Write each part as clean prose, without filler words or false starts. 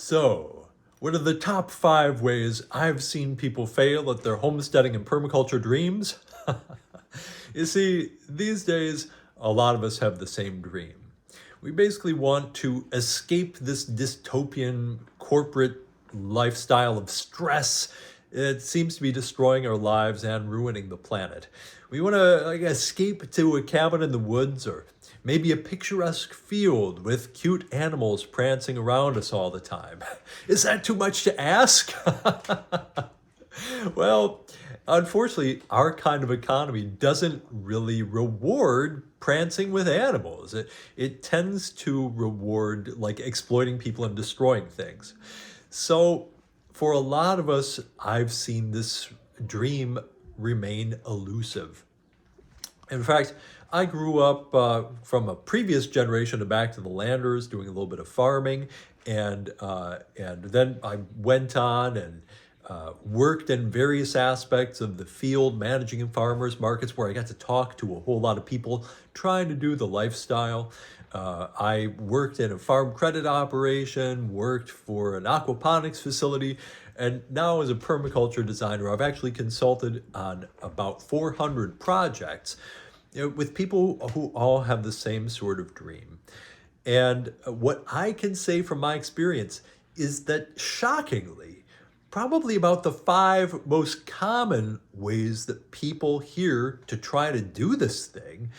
So, what are the top 5 ways I've seen people fail at their homesteading and permaculture dreams? You see, these days, a lot of us have the same dream. We basically want to escape this dystopian corporate lifestyle of stress. It seems to be destroying our lives and ruining the planet. We want to escape to a cabin in the woods or maybe a picturesque field with cute animals prancing around us all the time. Is that too much to ask? Well, unfortunately, our kind of economy doesn't really reward prancing with animals. It tends to reward like exploiting people and destroying things. So for a lot of us, I've seen this dream remain elusive. In fact, I grew up from a previous generation of back to the landers, doing a little bit of farming, and then I went on and worked in various aspects of the field, managing in farmers markets, where I got to talk to a whole lot of people trying to do the lifestyle. I worked in a farm credit operation, worked for an aquaponics facility, and now as a permaculture designer, I've actually consulted on about 400 projects, with people who all have the same sort of dream. And what I can say from my experience is that shockingly, probably about the 5 most common ways that people hear to try to do this thing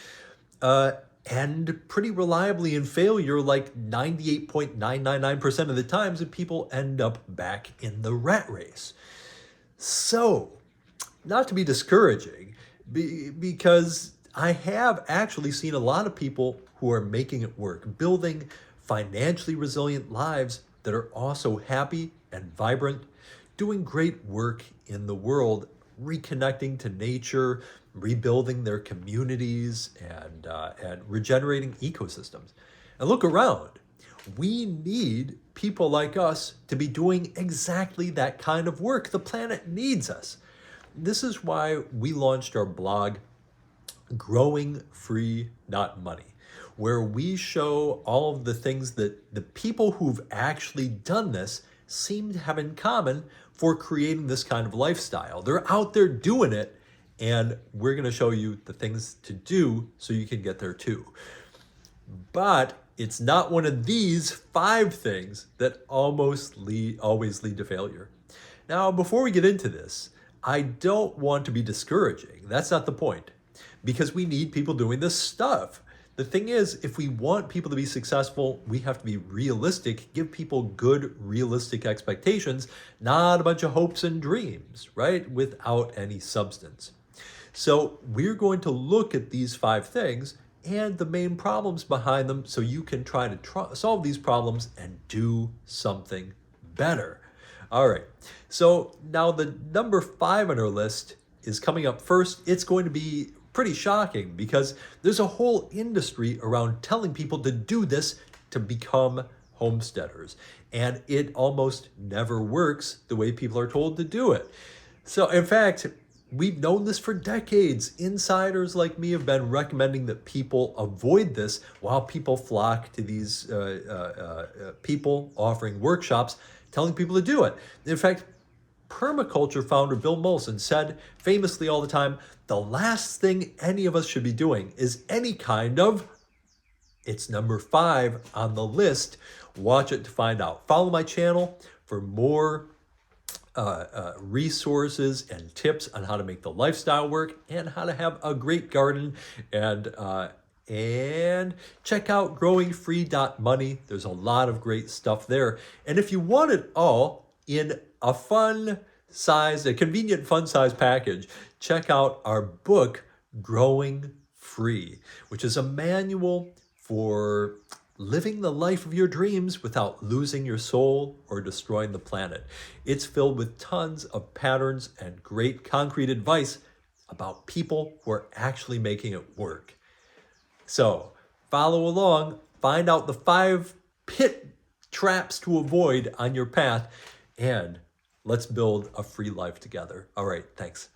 end pretty reliably in failure, like 98.999% of the times, that people end up back in the rat race. So, not to be discouraging, because I have actually seen a lot of people who are making it work, building financially resilient lives that are also happy and vibrant, doing great work in the world, reconnecting to nature, rebuilding their communities, and regenerating ecosystems. And look around. We need people like us to be doing exactly that kind of work. The planet needs us. This is why we launched our blog, Growing Free Not Money, where we show all of the things that the people who've actually done this seem to have in common for creating this kind of lifestyle. They're out there doing it, and we're going to show you the things to do so you can get there too. But it's not one of these 5 things that always lead to failure. Now, before we get into this, I don't want to be discouraging. That's not the point, because we need people doing this stuff. The thing is, if we want people to be successful, we have to be realistic, give people good, realistic expectations, not a bunch of hopes and dreams, right? Without any substance. So we're going to look at these 5 things and the main problems behind them so you can try to solve these problems and do something better. All right, so now the number 5 on our list is coming up first. It's going to be pretty shocking because there's a whole industry around telling people to do this to become homesteaders. And it almost never works the way people are told to do it. So in fact, we've known this for decades. Insiders like me have been recommending that people avoid this while people flock to these people offering workshops, telling people to do it. In fact, permaculture founder Bill Mollison said famously all the time, the last thing any of us should be doing is any kind of, it's number 5 on the list. Watch it to find out. Follow my channel for more resources and tips on how to make the lifestyle work and how to have a great garden. And check out growingfree.money. There's a lot of great stuff there. And if you want it all in a convenient fun size package, check out our book, Growing Free, which is a manual for living the life of your dreams without losing your soul or destroying the planet. It's filled with tons of patterns and great concrete advice about people who are actually making it work. So follow along, find out the 5 pit traps to avoid on your path, and let's build a free life together. All right, thanks.